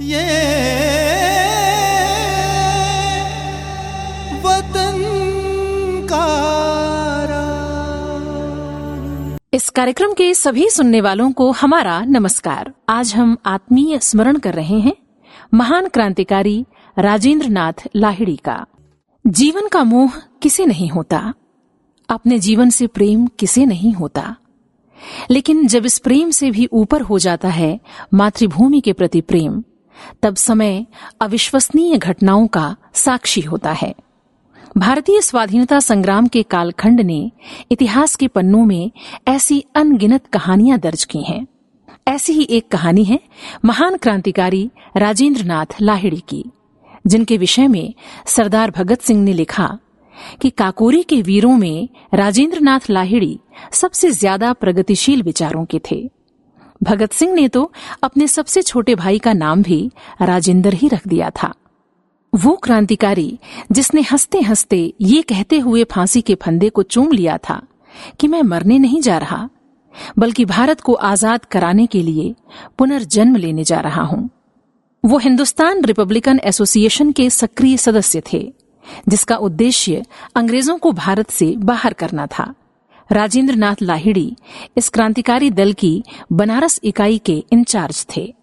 ये वतन का इस कार्यक्रम के सभी सुनने वालों को हमारा नमस्कार। आज हम आत्मीय स्मरण कर रहे हैं महान क्रांतिकारी राजेंद्र नाथ लाहिड़ी का। जीवन का मोह किसे नहीं होता, अपने जीवन से प्रेम किसे नहीं होता, लेकिन जब इस प्रेम से भी ऊपर हो जाता है मातृभूमि के प्रति प्रेम, तब समय अविश्वसनीय घटनाओं का साक्षी होता है। भारतीय स्वाधीनता संग्राम के कालखंड ने इतिहास के पन्नों में ऐसी अनगिनत कहानियां दर्ज की हैं। ऐसी ही एक कहानी है महान क्रांतिकारी राजेंद्र नाथ लाहिड़ी की, जिनके विषय में सरदार भगत सिंह ने लिखा कि काकोरी के वीरों में राजेंद्र नाथ लाहिड़ी सबसे ज्यादा प्रगतिशील विचारों के थे। भगत सिंह ने तो अपने सबसे छोटे भाई का नाम भी राजेंद्र ही रख दिया था। वो क्रांतिकारी जिसने हंसते हंसते ये कहते हुए फांसी के फंदे को चूम लिया था कि मैं मरने नहीं जा रहा, बल्कि भारत को आजाद कराने के लिए पुनर्जन्म लेने जा रहा हूं। वो हिंदुस्तान रिपब्लिकन एसोसिएशन के सक्रिय सदस्य थे, जिसका उद्देश्य अंग्रेजों को भारत से बाहर करना था। राजेंद्र नाथ लाहिड़ी इस क्रांतिकारी दल की बनारस इकाई के इंचार्ज थे।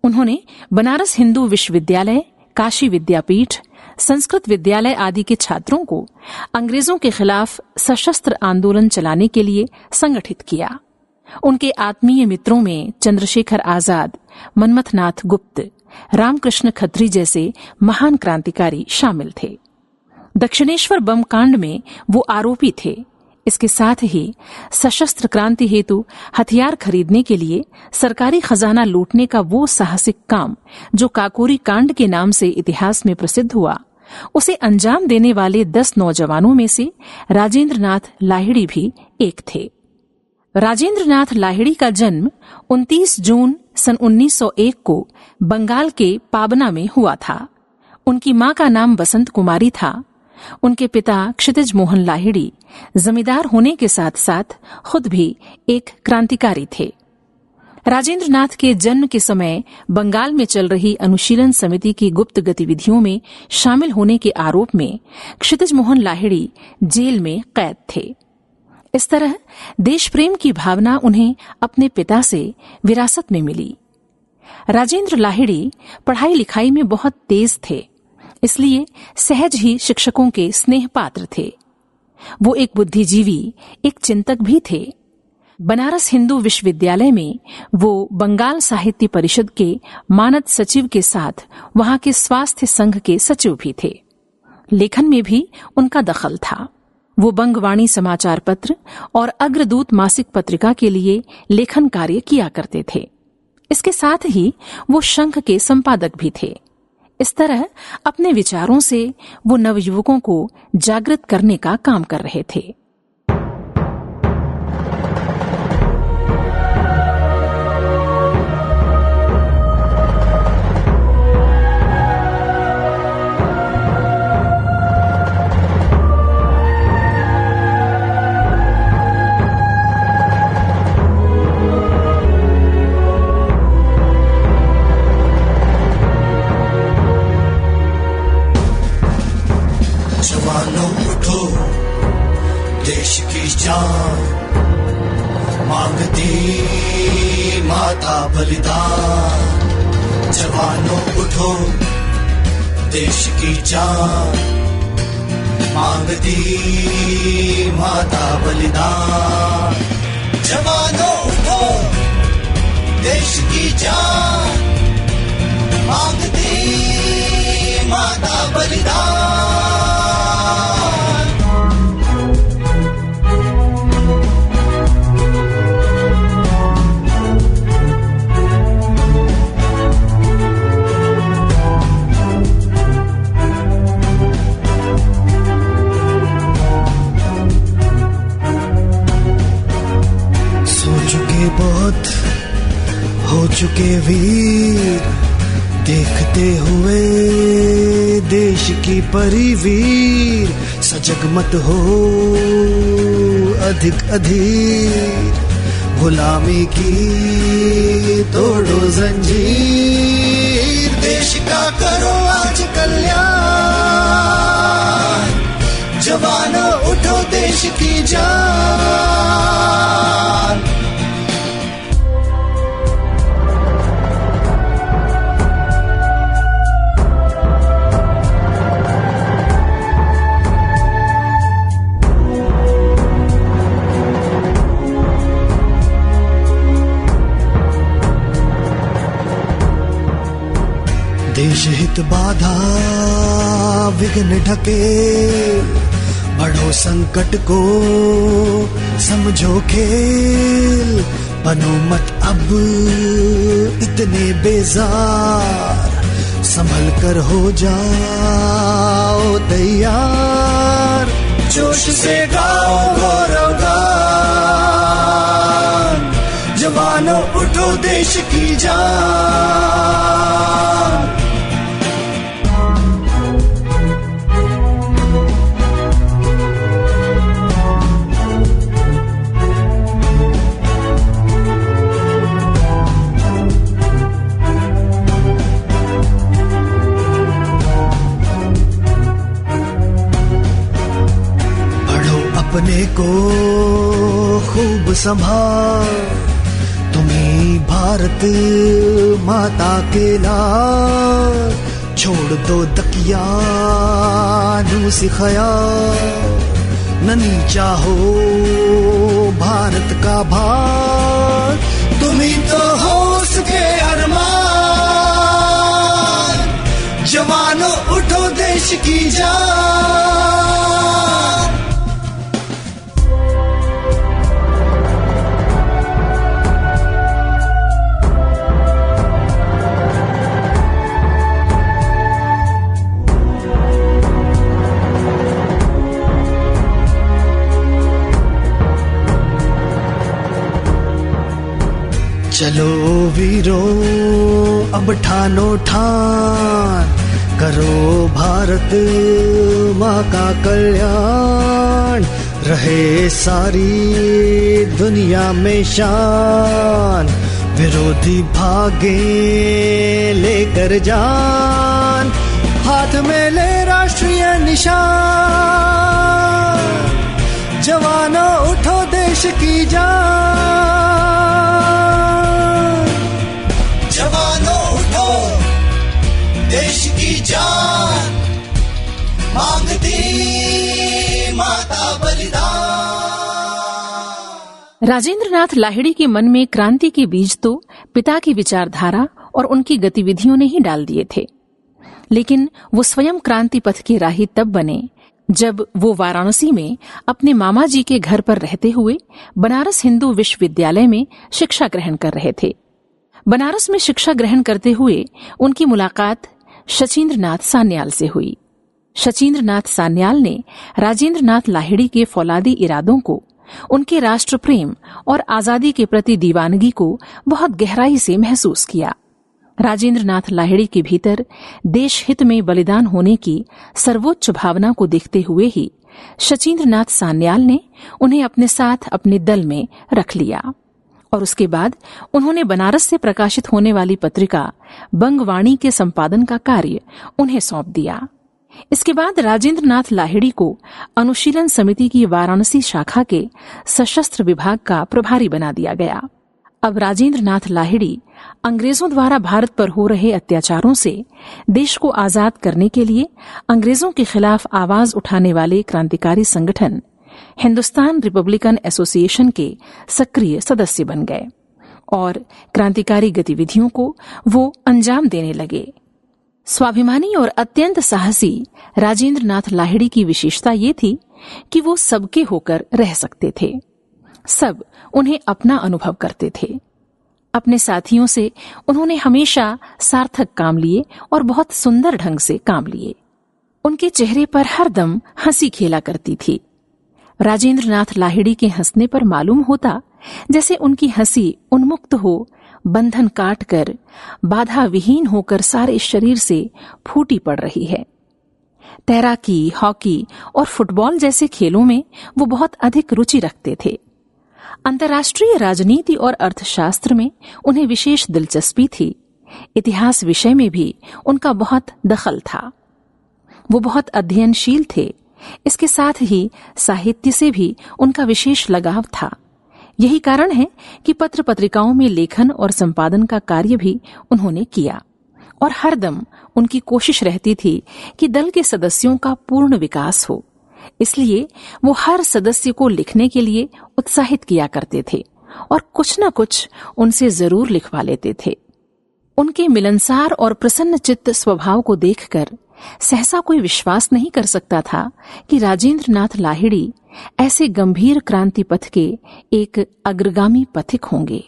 उन्होंने बनारस हिंदू विश्वविद्यालय, काशी विद्यापीठ, संस्कृत विद्यालय आदि के छात्रों को अंग्रेजों के खिलाफ सशस्त्र आंदोलन चलाने के लिए संगठित किया। उनके आत्मीय मित्रों में चंद्रशेखर आजाद, मनमथनाथ गुप्त, रामकृष्ण खत्री जैसे महान क्रांतिकारी शामिल थे। दक्षिणेश्वर बम कांड में वो आरोपी थे। इसके साथ ही सशस्त्र क्रांति हेतु हथियार खरीदने के लिए सरकारी खजाना लूटने का वो साहसिक काम जो काकोरी कांड के नाम से इतिहास में प्रसिद्ध हुआ, उसे अंजाम देने वाले 10 नौजवानों में से राजेंद्र नाथ लाहिड़ी भी एक थे। राजेंद्र नाथ लाहिड़ी का जन्म 29 जून सन 1901 को बंगाल के पाबना में हुआ था। उनकी मां का नाम बसंत कुमारी था। उनके पिता क्षितिज मोहन लाहिड़ी जमींदार होने के साथ साथ खुद भी एक क्रांतिकारी थे। राजेंद्र नाथ के जन्म के समय बंगाल में चल रही अनुशीलन समिति की गुप्त गतिविधियों में शामिल होने के आरोप में क्षितिज मोहन लाहिड़ी जेल में कैद थे। इस तरह देश प्रेम की भावना उन्हें अपने पिता से विरासत में मिली। राजेंद्र लाहिड़ी पढ़ाई लिखाई में बहुत तेज थे, इसलिए सहज ही शिक्षकों के स्नेह पात्र थे। वो एक बुद्धिजीवी, एक चिंतक भी थे। बनारस हिंदू विश्वविद्यालय में वो बंगाल साहित्य परिषद के मानद सचिव के साथ वहां के स्वास्थ्य संघ के सचिव भी थे। लेखन में भी उनका दखल था। वो बंगवाणी समाचार पत्र और अग्रदूत मासिक पत्रिका के लिए लेखन कार्य किया करते थे। इसके साथ ही वो शंख के संपादक भी थे। इस तरह अपने विचारों से वो नवयुवकों को जागृत करने का काम कर रहे थे। मांगती माता बलिदान, जवानों उठो देश की जान, मांगती माता बलिदान, जवानों उठो देश की जान, मांगती माता बलिदान। बहुत हो चुके वीर, देखते हुए देश की परिवीर, सजग मत हो अधिक अधीर, गुलामी की तोड़ो जंजीर, का करो आज कल्याण, जवानों उठो देश की जान। देश हित बाधा विघ्न ढके, बढ़ो संकट को समझो खेल, बनो मत अब इतने बेजार, संभल कर हो जाओ तैयार, जोश से गाओ गौरव गान, जवानों उठो देश की जान। अपने को खूब संभाल, तुम्हीं भारत माता के लाल, छोड़ दो दकियानूस ख्याल, न नीचा हो भारत का भार, तुम्हीं तो हो उसके अरमान, जवानों उठो देश की जान। चलो वीरो अब ठानो ठान, करो भारत माँ का कल्याण, रहे सारी दुनिया में शान, विरोधी भागे लेकर जान, हाथ में ले राष्ट्रीय निशान, जवानों उठो देश की जान, जवानों उठो देश की जान, मांगती माता बलिदान। राजेंद्र नाथ लाहिड़ी के मन में क्रांति के बीज तो पिता की विचारधारा और उनकी गतिविधियों ने ही डाल दिए थे, लेकिन वो स्वयं क्रांति पथ के राही तब बने जब वो वाराणसी में अपने मामा जी के घर पर रहते हुए बनारस हिंदू विश्वविद्यालय में शिक्षा ग्रहण कर रहे थे। बनारस में शिक्षा ग्रहण करते हुए उनकी मुलाकात शचीन्द्र नाथ सान्याल से हुई। शचीन्द्र नाथ सान्याल ने राजेंद्र नाथ लाहिड़ी के फौलादी इरादों को, उनके राष्ट्र प्रेम और आजादी के प्रति दीवानगी को बहुत गहराई से महसूस किया। राजेंद्र नाथ लाहिड़ी के भीतर देश हित में बलिदान होने की सर्वोच्च भावना को देखते हुए ही शचीन्द्र नाथ सान्याल ने उन्हें अपने साथ अपने दल में रख लिया और उसके बाद उन्होंने बनारस से प्रकाशित होने वाली पत्रिका बंगवाणी के संपादन का कार्य उन्हें सौंप दिया। इसके बाद राजेंद्र नाथ लाहिड़ी को अनुशीलन समिति की वाराणसी शाखा के सशस्त्र विभाग का प्रभारी बना दिया गया। अब राजेंद्र नाथ लाहिड़ी अंग्रेजों द्वारा भारत पर हो रहे अत्याचारों से देश को आजाद करने के लिए अंग्रेजों के खिलाफ आवाज उठाने वाले क्रांतिकारी संगठन हिंदुस्तान रिपब्लिकन एसोसिएशन के सक्रिय सदस्य बन गए और क्रांतिकारी गतिविधियों को वो अंजाम देने लगे। स्वाभिमानी और अत्यंत साहसी राजेंद्र नाथ लाहिड़ी की विशेषता ये थी कि वो सबके होकर रह सकते थे। सब उन्हें अपना अनुभव करते थे। अपने साथियों से उन्होंने हमेशा सार्थक काम लिए और बहुत सुंदर ढंग से काम लिए। उनके चेहरे पर हरदम हंसी खेला करती थी। राजेंद्र नाथ लाहिड़ी के हंसने पर मालूम होता जैसे उनकी हंसी उन्मुक्त हो, बंधन काटकर, बाधा विहीन होकर सारे शरीर से फूटी पड़ रही है। तैराकी, हॉकी और फुटबॉल जैसे खेलों में वो बहुत अधिक रुचि रखते थे। अंतर्राष्ट्रीय राजनीति और अर्थशास्त्र में उन्हें विशेष दिलचस्पी थी इतिहास विषय में भी उनका बहुत दखल था। वो बहुत अध्ययनशील थे। इसके साथ ही साहित्य से भी उनका विशेष लगाव था। यही कारण है कि पत्र पत्रिकाओं में लेखन और संपादन का कार्य भी उन्होंने किया और हरदम उनकी कोशिश रहती थी कि दल के सदस्यों का पूर्ण विकास हो। इसलिए वो हर सदस्य को लिखने के लिए उत्साहित किया करते थे और कुछ न कुछ उनसे जरूर लिखवा लेते थे। उनके मिलनसार और प्रसन्न चित्त स्वभाव को देखकर सहसा कोई विश्वास नहीं कर सकता था कि राजेंद्र नाथ लाहिड़ी ऐसे गंभीर क्रांति पथ के एक अग्रगामी पथिक होंगे।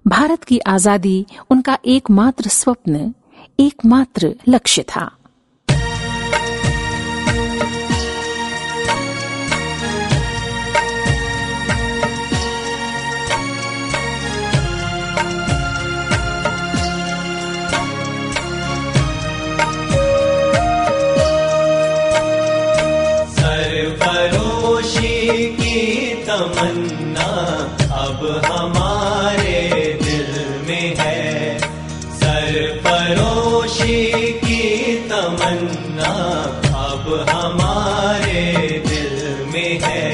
भारत की आजादी उनका एकमात्र स्वप्न, एकमात्र लक्ष्य था। तमन्ना अब हमारे दिल में है, सरफरोशी की तमन्ना अब हमारे दिल में है।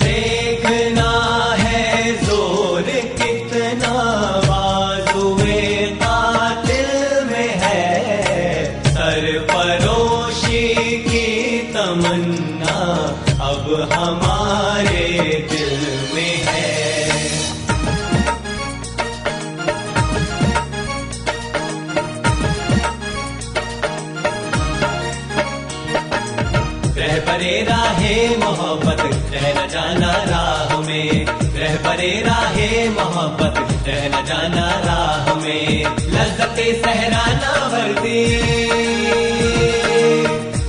देखना है जोर कितना बाजुए कातिल में है, सरफरोशी की तमन्ना अब हमारे दिल में है। रहबरे राहे मोहब्बत रह न जाना राह में, रहबरे राहे मोहब्बत रह न जाना राह में। लज़्ज़ते सहराना वर्दी,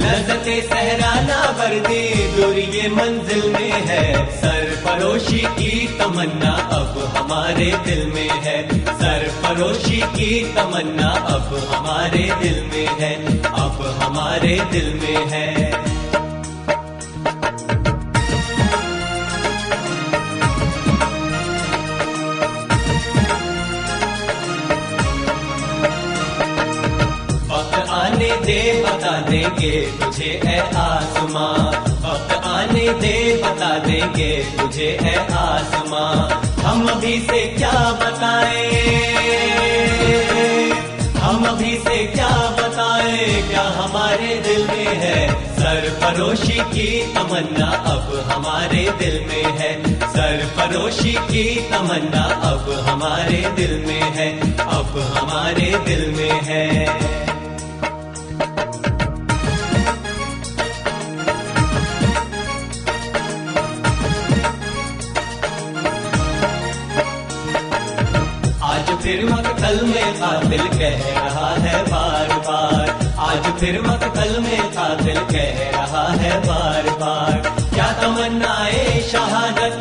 लज़्ज़ते सहराना वर्दी दूर ये मंजिल में है, सरफरोशी की तमन्ना अब हमारे दिल में है, सरफरोशी की तमन्ना अब हमारे दिल में है, अब हमारे दिल में है। दे बता देंगे तुझे ऐ आसमां, वक्त आने दे बता देंगे तुझे ऐ आसमां। हम अभी से क्या बताएं, हम अभी से क्या बताएं, क्या हमारे दिल में है, सरफरोशी की तमन्ना अब हमारे दिल में है, सरफरोशी की तमन्ना अब हमारे दिल में है, अब हमारे दिल में है। फिर मकतल में कातिल कह रहा है बार बार, आज फिर मकतल में कातिल कह रहा है बार बार। क्या तमन्नाए शहादत,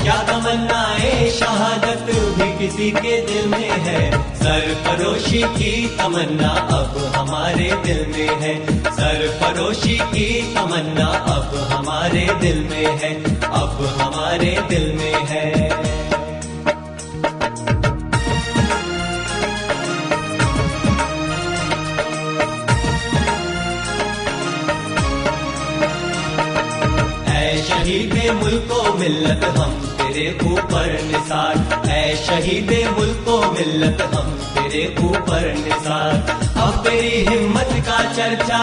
क्या तमन्नाए शहादत भी किसी के दिल में है, सरफरोशी की तमन्ना अब हमारे दिल में है, सरफरोशी की तमन्ना अब हमारे दिल में है, अब हमारे दिल में है। शहीदे मुल्को मिल्लत हम तेरे ऊपर निसार, ऐ शहीदे मुल्को मिल्लत हम तेरे ऊपर निसार। अब तेरी हिम्मत का चर्चा,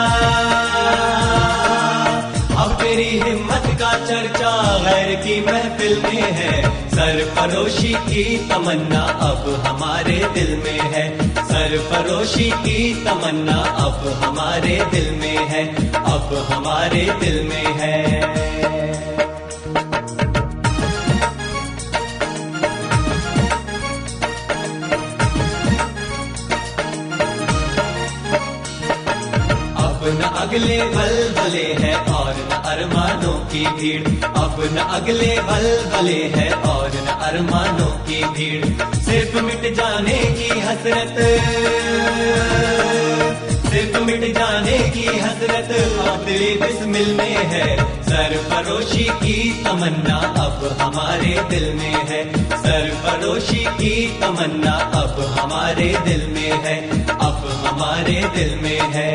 अब तेरी हिम्मत का चर्चा गैर की महफिल में है, सरफरोशी की तमन्ना अब हमारे दिल में है, सरफरोशी की तमन्ना अब हमारे दिल में है, अब हमारे दिल में है। न अगले बलबले है और न अरमानों की भीड़, अब न अगले बलबले है और न अरमानों की भीड़। सिर्फ मिट जाने की हसरत, सिर्फ मिट जाने की हसरत अब दिली बिस्मिल में है, सरफरोशी की तमन्ना अब हमारे दिल में है, सरफरोशी की तमन्ना अब हमारे दिल में है, अब हमारे दिल में है।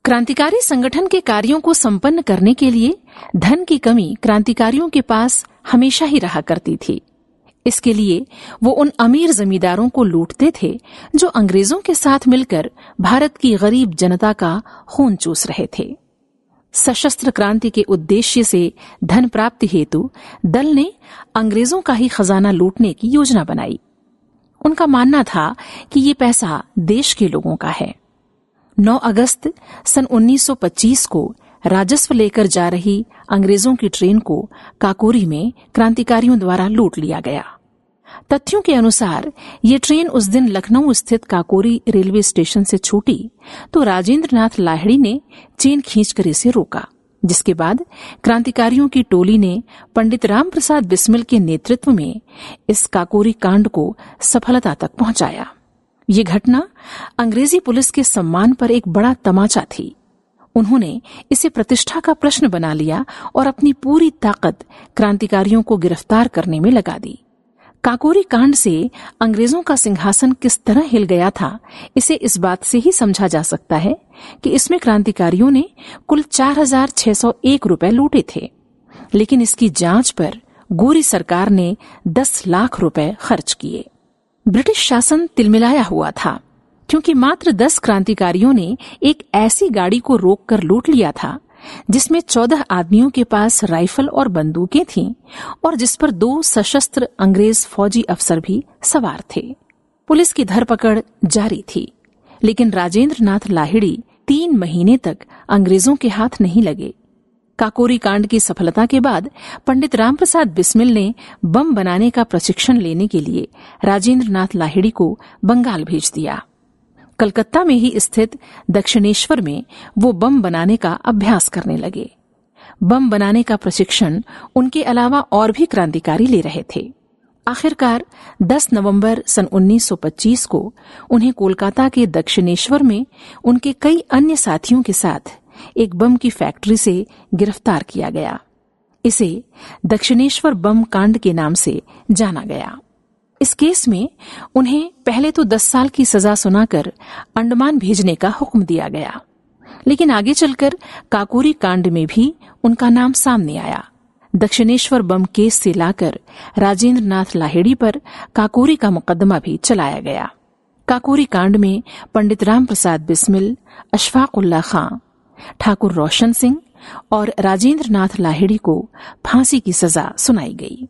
क्रांतिकारी संगठन के कार्यों को संपन्न करने के लिए धन की कमी क्रांतिकारियों के पास हमेशा ही रहा करती थी। इसके लिए वो उन अमीर जमींदारों को लूटते थे जो अंग्रेजों के साथ मिलकर भारत की गरीब जनता का खून चूस रहे थे। सशस्त्र क्रांति के उद्देश्य से धन प्राप्ति हेतु दल ने अंग्रेजों का ही खजाना लूटने की योजना बनाई। उनका मानना था कि ये पैसा देश के लोगों का है। 9 अगस्त सन 1925 को राजस्व लेकर जा रही अंग्रेजों की ट्रेन को काकोरी में क्रांतिकारियों द्वारा लूट लिया गया। तथ्यों के अनुसार ये ट्रेन उस दिन लखनऊ स्थित काकोरी रेलवे स्टेशन से छूटी तो राजेंद्र नाथ लाहिड़ी ने चेन खींचकर इसे रोका, जिसके बाद क्रांतिकारियों की टोली ने पंडित राम प्रसाद बिस्मिल के नेतृत्व में इस काकोरी कांड को सफलता तक पहुंचाया। ये घटना अंग्रेजी पुलिस के सम्मान पर एक बड़ा तमाचा थी। उन्होंने इसे प्रतिष्ठा का प्रश्न बना लिया और अपनी पूरी ताकत क्रांतिकारियों को गिरफ्तार करने में लगा दी। काकोरी कांड से अंग्रेजों का सिंहासन किस तरह हिल गया था, इसे इस बात से ही समझा जा सकता है कि इसमें क्रांतिकारियों ने कुल 4,601 रुपए लूटे थे, लेकिन इसकी जांच पर गोरी सरकार ने 10 लाख रुपए खर्च किए। ब्रिटिश शासन तिलमिलाया हुआ था, क्योंकि मात्र 10 क्रांतिकारियों ने एक ऐसी गाड़ी को रोककर लूट लिया था जिसमें 14 आदमियों के पास राइफल और बंदूकें थीं और जिस पर 2 सशस्त्र अंग्रेज फौजी अफसर भी सवार थे। पुलिस की धरपकड़ जारी थी, लेकिन राजेंद्र नाथ लाहिड़ी 3 महीने तक अंग्रेजों के हाथ नहीं लगे। काकोरी कांड की सफलता के बाद पंडित रामप्रसाद बिस्मिल ने बम बनाने का प्रशिक्षण लेने के लिए राजेंद्र नाथ लाहिड़ी को बंगाल भेज दिया। कलकत्ता में ही स्थित दक्षिणेश्वर में वो बम बनाने का अभ्यास करने लगे। बम बनाने का प्रशिक्षण उनके अलावा और भी क्रांतिकारी ले रहे थे। आखिरकार 10 नवंबर सन 1925 को उन्हें कोलकाता के दक्षिणेश्वर में उनके कई अन्य साथियों के साथ एक बम की फैक्ट्री से गिरफ्तार किया गया। इसे दक्षिणेश्वर बम कांड के नाम से जाना गया। इस केस में उन्हें पहले तो 10 साल की सजा सुनाकर अंडमान भेजने का हुक्म दिया गया, लेकिन आगे चलकर काकोरी कांड में भी उनका नाम सामने आया। दक्षिणेश्वर बम केस से लाकर राजेंद्र नाथ लाहिड़ी पर काकोरी का मुकदमा भी चलाया गया। काकोरी कांड में पंडित राम प्रसाद बिस्मिल, अशफाक उल्लाह खां, ठाकुर रोशन सिंह और राजेंद्र नाथ लाहिड़ी को फांसी की सजा सुनाई गई।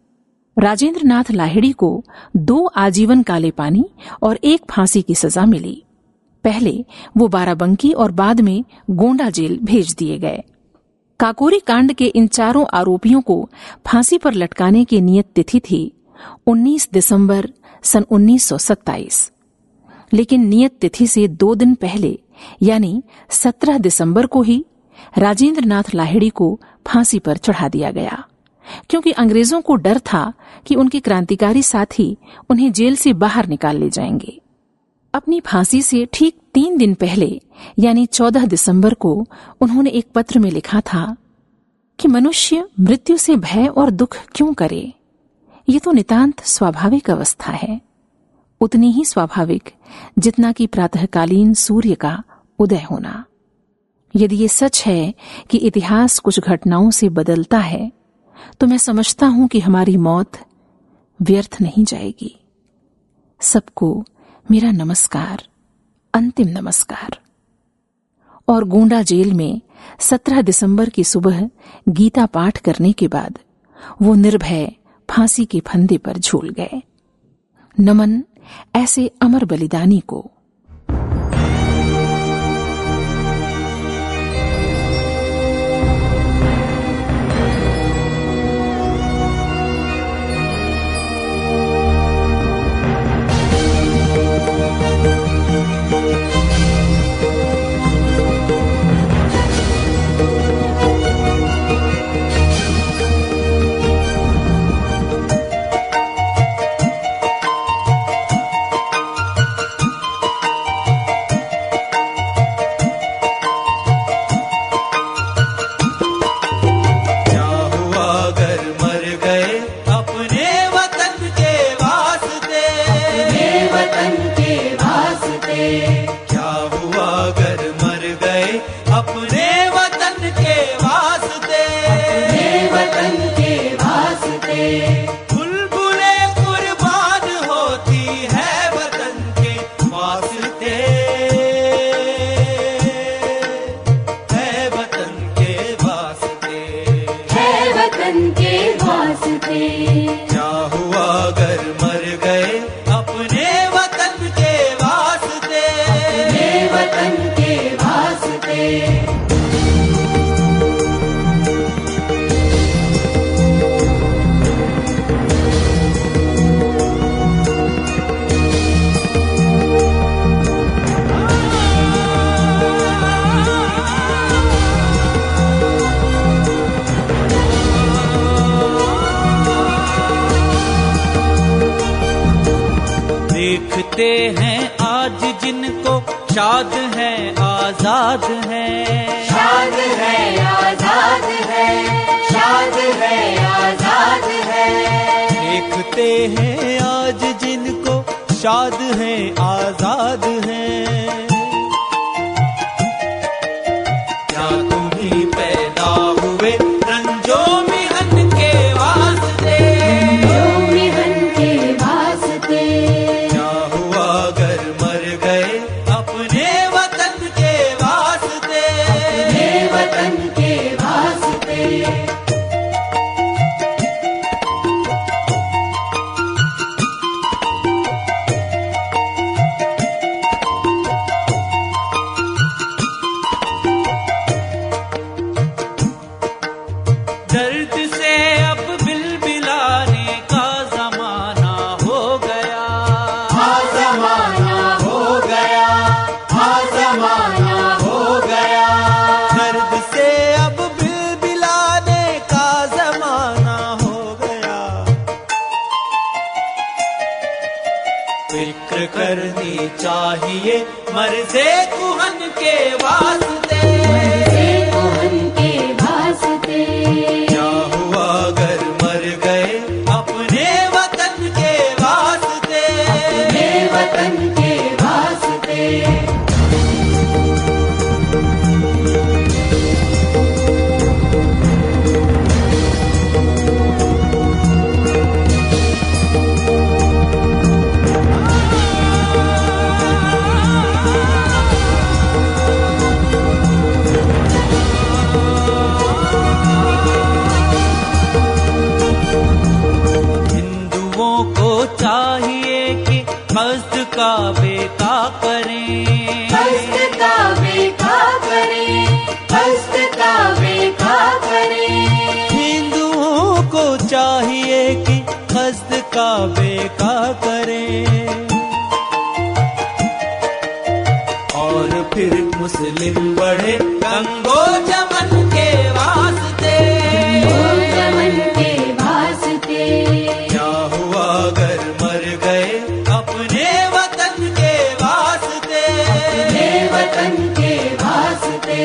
राजेंद्र नाथ लाहिड़ी को 2 आजीवन काले पानी और 1 फांसी की सजा मिली। पहले वो बाराबंकी और बाद में गोंडा जेल भेज दिए गए। काकोरी कांड के इन चारों आरोपियों को फांसी पर लटकाने की नियत तिथि थी 19 दिसंबर सन 1927, लेकिन नियत तिथि से 2 दिन पहले यानी 17 दिसंबर को ही राजेंद्र नाथ लाहिड़ी को फांसी पर चढ़ा दिया गया, क्योंकि अंग्रेजों को डर था कि उनके क्रांतिकारी साथी उन्हें जेल से बाहर निकाल ले जाएंगे। अपनी फांसी से ठीक 3 दिन पहले यानी 14 दिसंबर को उन्होंने एक पत्र में लिखा था कि मनुष्य मृत्यु से भय और दुख क्यों करे, ये तो नितांत स्वाभाविक अवस्था है, उतनी ही स्वाभाविक जितना कि प्रातःकालीन सूर्य का उदय होना। यदि ये सच है कि इतिहास कुछ घटनाओं से बदलता है, तो मैं समझता हूं कि हमारी मौत व्यर्थ नहीं जाएगी। सबको मेरा नमस्कार, अंतिम नमस्कार। और गोंडा जेल में 17 दिसंबर की सुबह गीता पाठ करने के बाद वो निर्भय फांसी के फंदे पर झूल गए। नमन ऐसे अमर बलिदानी को। वास्ते। क्या हुआ अगर मर गए अपने वतन के वास्ते, अपने वतन के वास्ते। देखते हैं आज जिनको शाद है आजाद है, शाद है आजाद है, शाद है आजाद है। देखते हैं आज जिनको शाद है आजाद है। क्या तुम ही पैदा हुए रंजो मिहन के वास्ते, जो मिहन के वास्ते। क्या हुआ अगर मर गए अपने वतन के वास्ते, अपने वतन के वास्ते। दर्द से अब बिलबिलाने का जमाना हो गया, हाँ जमाना हो गया, हाँ जमाना हो गया। दर्द से अब बिलबिलाने का जमाना हो गया। फिक्र करनी चाहिए मर्ज़े कुहन के वास्ते, मर्ज़े कुहन के वास्ते। क्या हुआ अगर मर गए अपने वतन के वास्ते, अपने वतन के वास्ते। हिंदुओं को चाहिए कि कस्द का बेका करें, कष्ट का बेका करें, कष्ट का बेका करें। हिंदुओं को चाहिए कि कस्द का बेका करें। और फिर मुस्लिम बढ़े गंगो जमन के वास्ते, ओ जमन के वास्ते। क्या हुआ अगर मर गए अपने वतन के वास्ते, अपने वतन के वास्ते।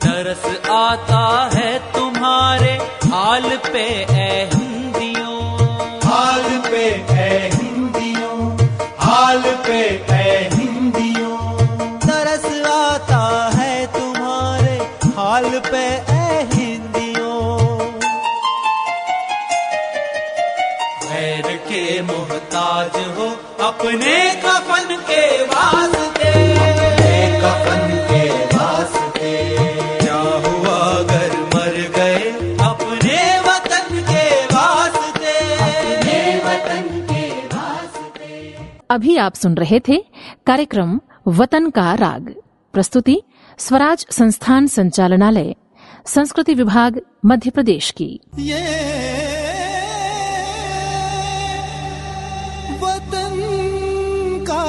तरस आता है तुम्हारे हाल पे ऐ हिंदियों, हाल पे ऐ हिंदियों, हाल पे ऐ हिंदियों। तरस आता है तुम्हारे हाल पे ऐ हिंदियों। गैर के मोहताज हो अपने कफन के वास्ते, कफन के वास्ते। क्या हुआ अगर मर गए अपने वतन के वास्ते, अपने वतन के वास्ते। अभी आप सुन रहे थे कार्यक्रम वतन का राग। प्रस्तुति स्वराज संस्थान संचालनालय, संस्कृति विभाग, मध्य प्रदेश की। ये वतन का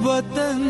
वतन